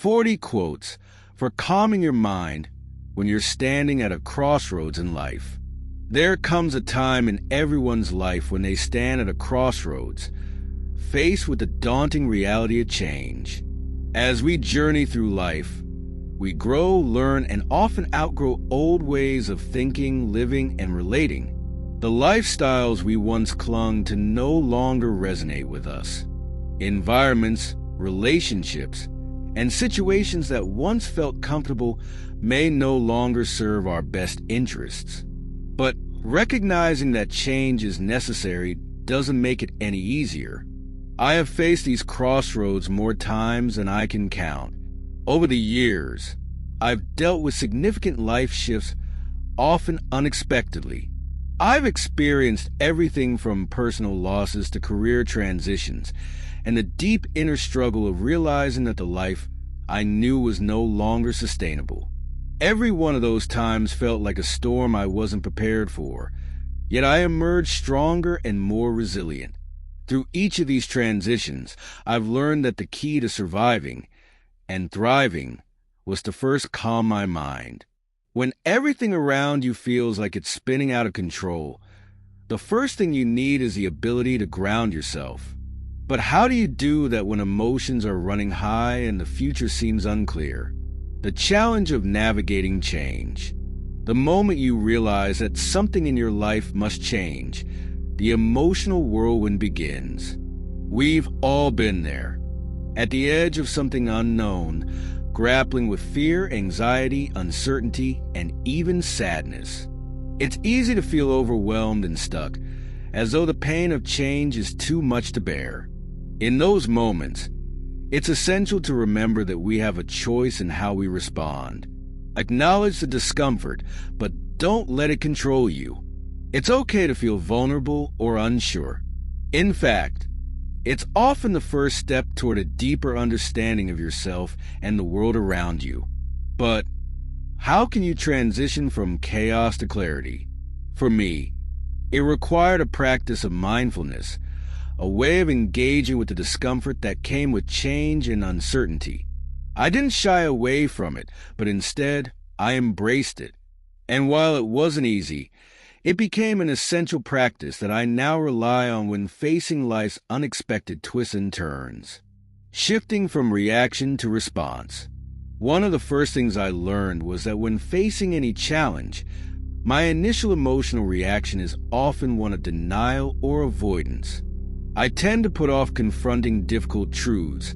40 quotes for calming your mind when you're standing at a crossroads in life. There comes a time in everyone's life when they stand at a crossroads, faced with the daunting reality of change. As we journey through life, we grow, learn, and often outgrow old ways of thinking, living, and relating. The lifestyles we once clung to no longer resonate with us. Environments, relationships, and situations that once felt comfortable may no longer serve our best interests. But recognizing that change is necessary doesn't make it any easier. I have faced these crossroads more times than I can count. Over the years, I've dealt with significant life shifts, often unexpectedly. I've experienced everything from personal losses to career transitions, and the deep inner struggle of realizing that the life I knew was no longer sustainable. Every one of those times felt like a storm I wasn't prepared for, yet I emerged stronger and more resilient. Through each of these transitions, I've learned that the key to surviving and thriving was to first calm my mind. When everything around you feels like it's spinning out of control, the first thing you need is the ability to ground yourself. But how do you do that when emotions are running high and the future seems unclear? The challenge of navigating change. The moment you realize that something in your life must change, the emotional whirlwind begins. We've all been there, at the edge of something unknown, grappling with fear, anxiety, uncertainty, and even sadness. It's easy to feel overwhelmed and stuck, as though the pain of change is too much to bear. In those moments, it's essential to remember that we have a choice in how we respond. Acknowledge the discomfort, but don't let it control you. It's okay to feel vulnerable or unsure. In fact, it's often the first step toward a deeper understanding of yourself and the world around you. But how can you transition from chaos to clarity? For me, it required a practice of mindfulness, a way of engaging with the discomfort that came with change and uncertainty. I didn't shy away from it, but instead, I embraced it. And while it wasn't easy, it became an essential practice that I now rely on when facing life's unexpected twists and turns. Shifting from reaction to response. One of the first things I learned was that when facing any challenge, my initial emotional reaction is often one of denial or avoidance. I tend to put off confronting difficult truths,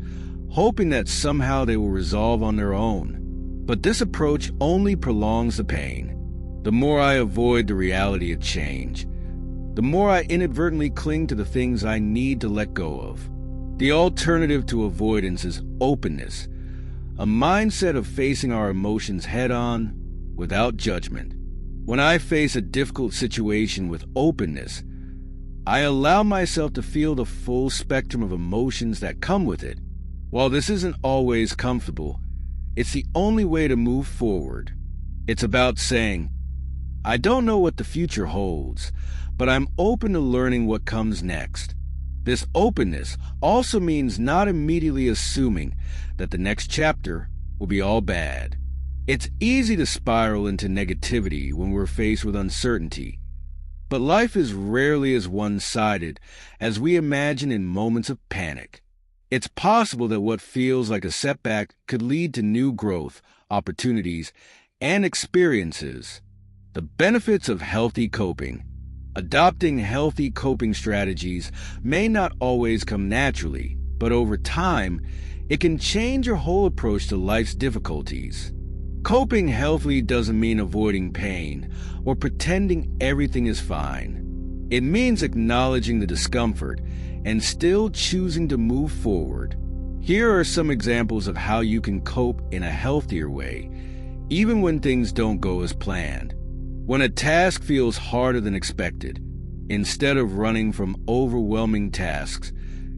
hoping that somehow they will resolve on their own. But this approach only prolongs the pain. The more I avoid the reality of change, the more I inadvertently cling to the things I need to let go of. The alternative to avoidance is openness, a mindset of facing our emotions head-on, without judgment. When I face a difficult situation with openness, I allow myself to feel the full spectrum of emotions that come with it. While this isn't always comfortable, it's the only way to move forward. It's about saying, I don't know what the future holds, but I'm open to learning what comes next. This openness also means not immediately assuming that the next chapter will be all bad. It's easy to spiral into negativity when we're faced with uncertainty, but life is rarely as one-sided as we imagine in moments of panic. It's possible that what feels like a setback could lead to new growth, opportunities, and experiences. The benefits of healthy coping. Adopting healthy coping strategies may not always come naturally, but over time, it can change your whole approach to life's difficulties. Coping healthily doesn't mean avoiding pain or pretending everything is fine. It means acknowledging the discomfort and still choosing to move forward. Here are some examples of how you can cope in a healthier way, even when things don't go as planned. When a task feels harder than expected, instead of running from overwhelming tasks,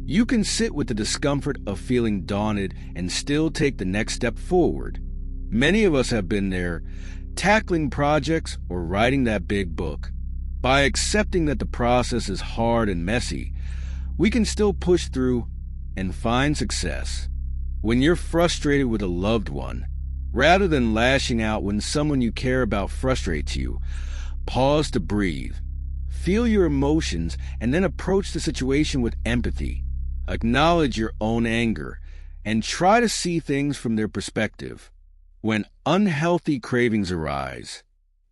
you can sit with the discomfort of feeling daunted and still take the next step forward. Many of us have been there, tackling projects or writing that big book. By accepting that the process is hard and messy, we can still push through and find success. When you're frustrated with a loved one, rather than lashing out when someone you care about frustrates you, pause to breathe. Feel your emotions and then approach the situation with empathy. Acknowledge your own anger and try to see things from their perspective. When unhealthy cravings arise,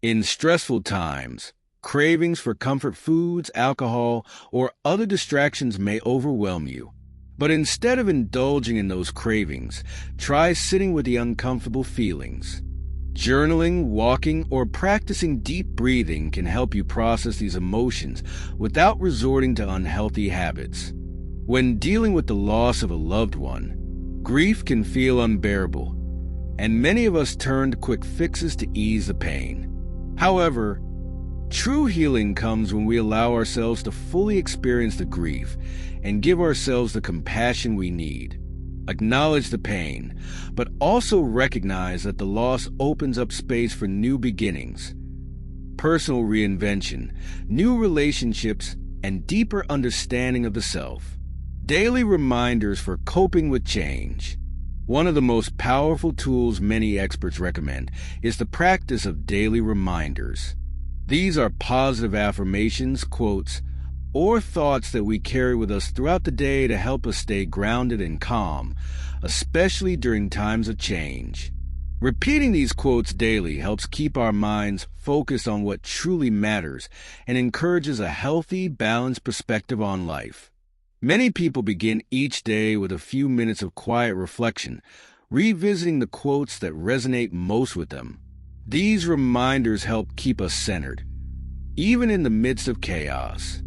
in stressful times, cravings for comfort foods, alcohol, or other distractions may overwhelm you. But instead of indulging in those cravings, try sitting with the uncomfortable feelings. Journaling, walking, or practicing deep breathing can help you process these emotions without resorting to unhealthy habits. When dealing with the loss of a loved one, grief can feel unbearable, and many of us turn to quick fixes to ease the pain. However, true healing comes when we allow ourselves to fully experience the grief and give ourselves the compassion we need. Acknowledge the pain, but also recognize that the loss opens up space for new beginnings, personal reinvention, new relationships, and deeper understanding of the self. Daily reminders for coping with change. One of the most powerful tools many experts recommend is the practice of daily reminders. These are positive affirmations, quotes, or thoughts that we carry with us throughout the day to help us stay grounded and calm, especially during times of change. Repeating these quotes daily helps keep our minds focused on what truly matters and encourages a healthy, balanced perspective on life. Many people begin each day with a few minutes of quiet reflection, revisiting the quotes that resonate most with them. These reminders help keep us centered, even in the midst of chaos.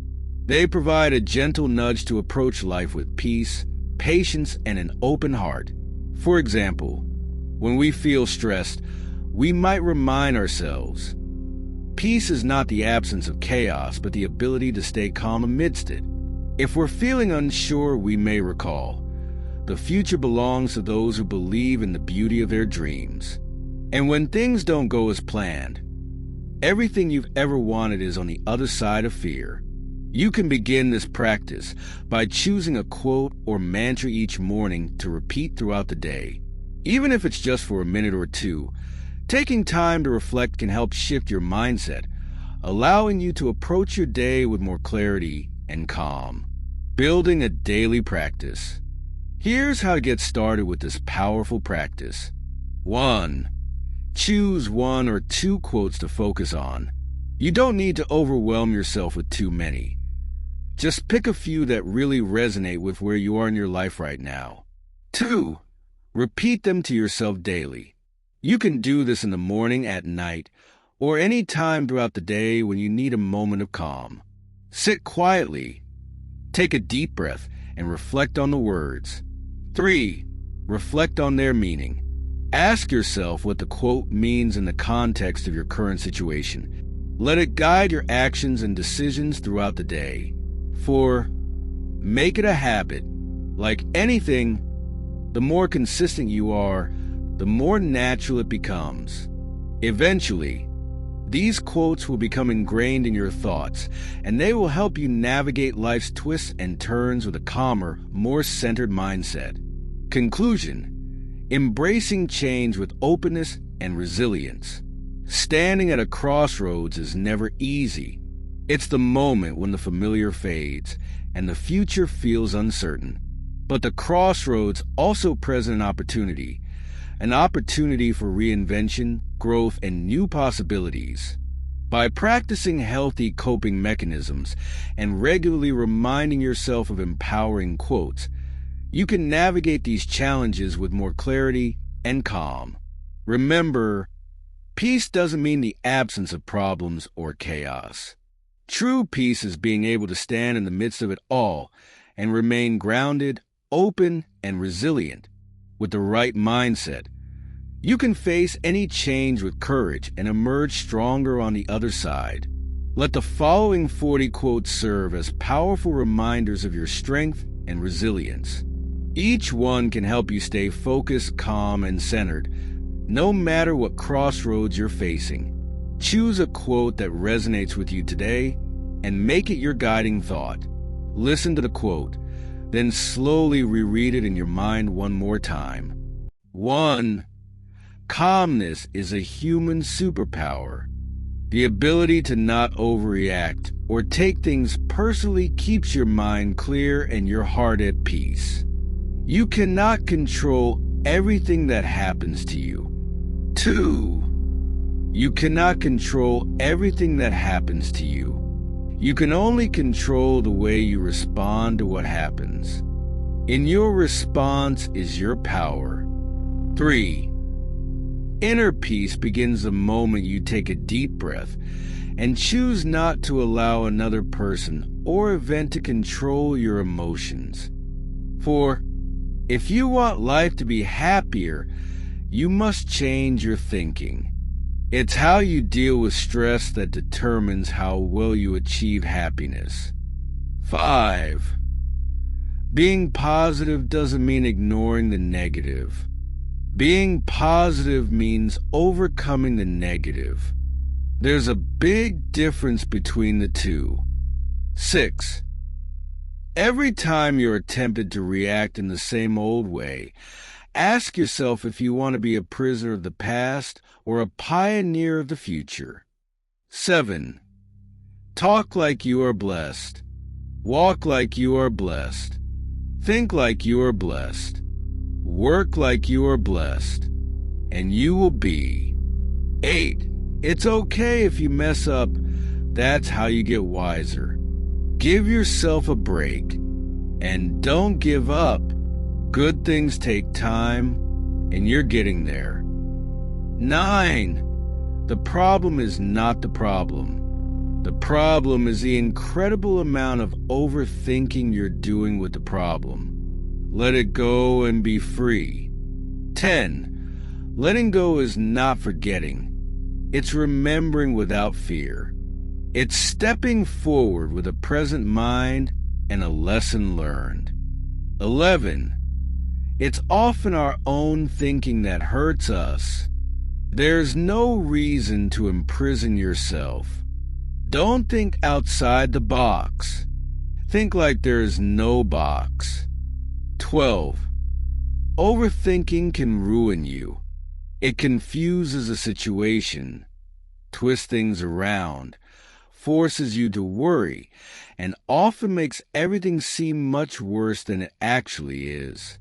They provide a gentle nudge to approach life with peace, patience, and an open heart. For example, when we feel stressed, we might remind ourselves, peace is not the absence of chaos, but the ability to stay calm amidst it. If we're feeling unsure, we may recall, the future belongs to those who believe in the beauty of their dreams. And when things don't go as planned, everything you've ever wanted is on the other side of fear. You can begin this practice by choosing a quote or mantra each morning to repeat throughout the day. Even if it's just for a minute or two, taking time to reflect can help shift your mindset, allowing you to approach your day with more clarity and calm. Building a daily practice. Here's how to get started with this powerful practice. 1. Choose 1 or 2 quotes to focus on. You don't need to overwhelm yourself with too many. Just pick a few that really resonate with where you are in your life right now. 2. Repeat them to yourself daily. You can do this in the morning, at night, or any time throughout the day when you need a moment of calm. Sit quietly, take a deep breath, and reflect on the words. 3. Reflect on their meaning. Ask yourself what the quote means in the context of your current situation. Let it guide your actions and decisions throughout the day. 4. Make it a habit. Like anything, the more consistent you are, the more natural it becomes. Eventually, these quotes will become ingrained in your thoughts, and they will help you navigate life's twists and turns with a calmer, more centered mindset. Conclusion: embracing change with openness and resilience. Standing at a crossroads is never easy. It's the moment when the familiar fades and the future feels uncertain. But the crossroads also present an opportunity for reinvention, growth, and new possibilities. By practicing healthy coping mechanisms and regularly reminding yourself of empowering quotes, you can navigate these challenges with more clarity and calm. Remember, peace doesn't mean the absence of problems or chaos. True peace is being able to stand in the midst of it all and remain grounded, open, and resilient. With the right mindset, you can face any change with courage and emerge stronger on the other side. Let the following 40 quotes serve as powerful reminders of your strength and resilience. Each one can help you stay focused, calm, and centered, no matter what crossroads you're facing. Choose a quote that resonates with you today and make it your guiding thought. Listen to the quote, Then slowly reread it in your mind one more time. 1. Calmness is a human superpower. The ability to not overreact or take things personally keeps your mind clear and your heart at peace. You cannot control everything that happens to you. 2. You cannot control everything that happens to you. You can only control the way you respond to what happens. In your response is your power. 3. Inner peace begins the moment you take a deep breath and choose not to allow another person or event to control your emotions. 4. If you want life to be happier, you must change your thinking. It's how you deal with stress that determines how well you achieve happiness. 5. Being positive doesn't mean ignoring the negative. Being positive means overcoming the negative. There's a big difference between the two. 6. Every time you're tempted to react in the same old way, ask yourself if you want to be a prisoner of the past or a pioneer of the future. 7. Talk like you are blessed. Walk like you are blessed. Think like you are blessed. Work like you are blessed. And you will be. 8. It's okay if you mess up. That's how you get wiser. Give yourself a break. And don't give up. Good things take time, and you're getting there. 9. The problem is not the problem. The problem is the incredible amount of overthinking you're doing with the problem. Let it go and be free. 10. Letting go is not forgetting. It's remembering without fear. It's stepping forward with a present mind and a lesson learned. 11. It's often our own thinking that hurts us. There's no reason to imprison yourself. Don't think outside the box. Think like there is no box. 12. Overthinking can ruin you. It confuses a situation, twists things around, forces you to worry, and often makes everything seem much worse than it actually is.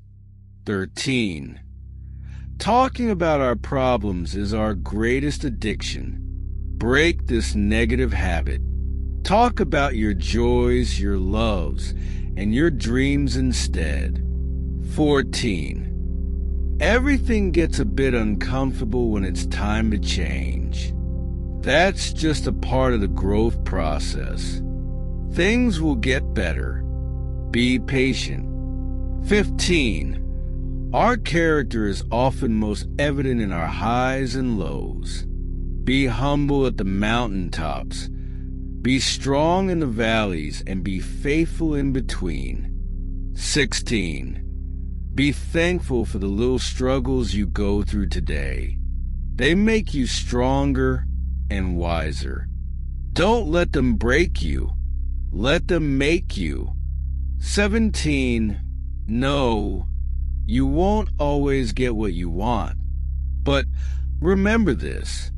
13. Talking about our problems is our greatest addiction. Break this negative habit. Talk about your joys, your loves, and your dreams instead. 14. Everything gets a bit uncomfortable when it's time to change. That's just a part of the growth process. Things will get better. Be patient. 15. Our character is often most evident in our highs and lows. Be humble at the mountaintops. Be strong in the valleys and be faithful in between. 16. Be thankful for the little struggles you go through today. They make you stronger and wiser. Don't let them break you. Let them make you. 17. No, you won't always get what you want. But remember this.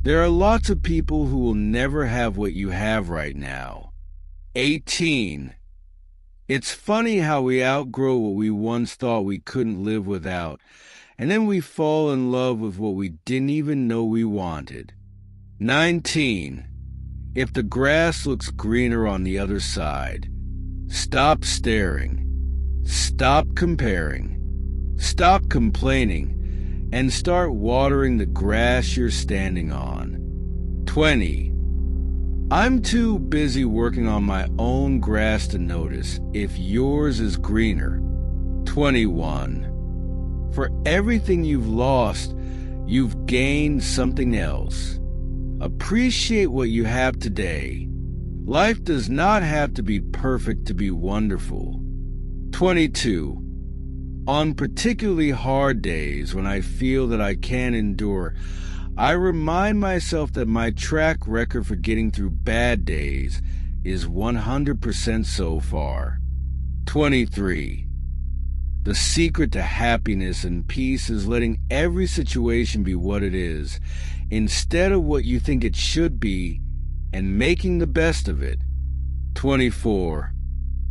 There are lots of people who will never have what you have right now. 18. It's funny how we outgrow what we once thought we couldn't live without, and then we fall in love with what we didn't even know we wanted. 19. If the grass looks greener on the other side, stop staring. Stop comparing. Stop complaining. And start watering the grass you're standing on. 20. I'm too busy working on my own grass to notice if yours is greener. 21. For everything you've lost, you've gained something else. Appreciate what you have today. Life does not have to be perfect to be wonderful. 22. On particularly hard days when I feel that I can't endure, I remind myself that my track record for getting through bad days is 100% so far. 23. The secret to happiness and peace is letting every situation be what it is, instead of what you think it should be, and making the best of it. 24.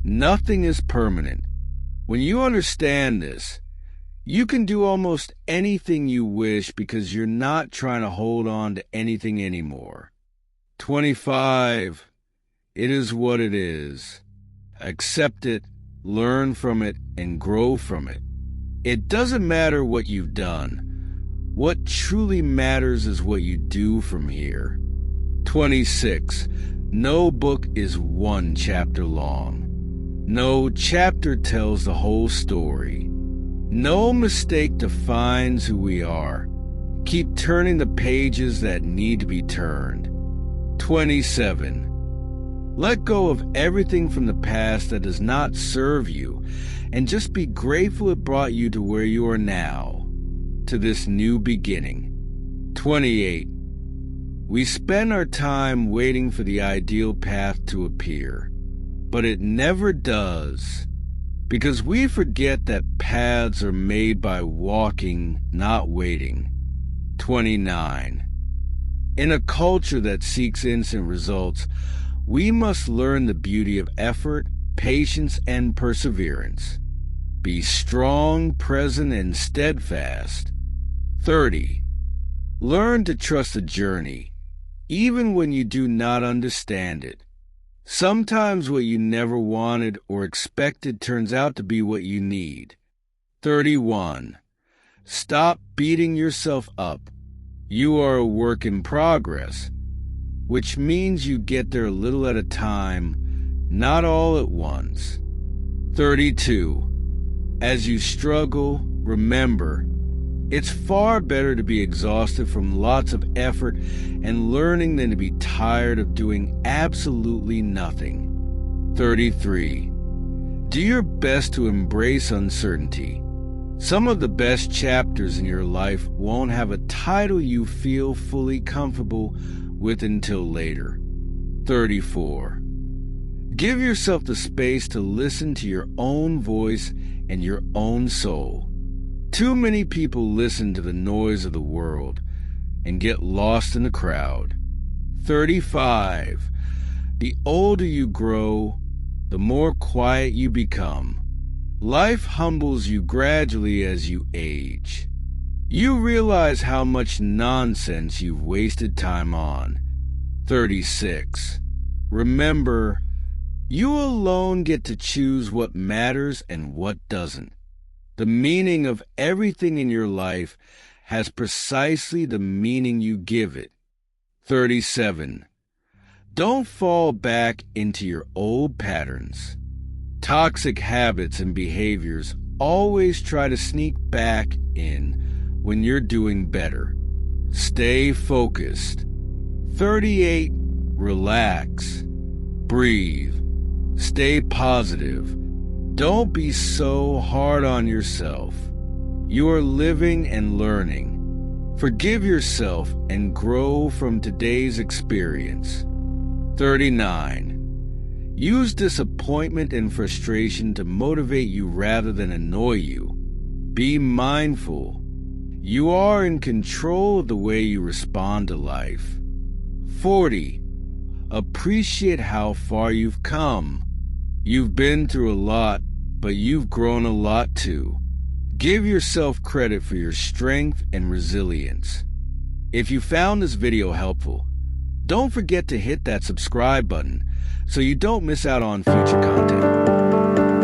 Nothing is permanent. When you understand this, you can do almost anything you wish because you're not trying to hold on to anything anymore. 25. It is what it is. Accept it, learn from it, and grow from it. It doesn't matter what you've done. What truly matters is what you do from here. 26. No book is one chapter long. No chapter tells the whole story. No mistake defines who we are. Keep turning the pages that need to be turned. 27. Let go of everything from the past that does not serve you, and just be grateful it brought you to where you are now, to this new beginning. 28. We spend our time waiting for the ideal path to appear, but it never does, because we forget that paths are made by walking, not waiting. 29. In a culture that seeks instant results, we must learn the beauty of effort, patience, and perseverance. Be strong, present, and steadfast. 30. Learn to trust the journey, even when you do not understand it. Sometimes what you never wanted or expected turns out to be what you need. 31. Stop beating yourself up. You are a work in progress, which means you get there a little at a time, not all at once. 32. As you struggle, remember, it's far better to be exhausted from lots of effort and learning than to be tired of doing absolutely nothing. 33. Do your best to embrace uncertainty. Some of the best chapters in your life won't have a title you feel fully comfortable with until later. 34. Give yourself the space to listen to your own voice and your own soul. Too many people listen to the noise of the world and get lost in the crowd. 35. The older you grow, the more quiet you become. Life humbles you gradually as you age. You realize how much nonsense you've wasted time on. 36. Remember, you alone get to choose what matters and what doesn't. The meaning of everything in your life has precisely the meaning you give it. 37. Don't fall back into your old patterns. Toxic habits and behaviors always try to sneak back in when you're doing better. Stay focused. 38. Relax. Breathe. Stay positive. Don't be so hard on yourself. You are living and learning. Forgive yourself and grow from today's experience. 39. Use disappointment and frustration to motivate you rather than annoy you. Be mindful. You are in control of the way you respond to life. 40. Appreciate how far you've come. You've been through a lot, but you've grown a lot too. Give yourself credit for your strength and resilience. If you found this video helpful, don't forget to hit that subscribe button so you don't miss out on future content.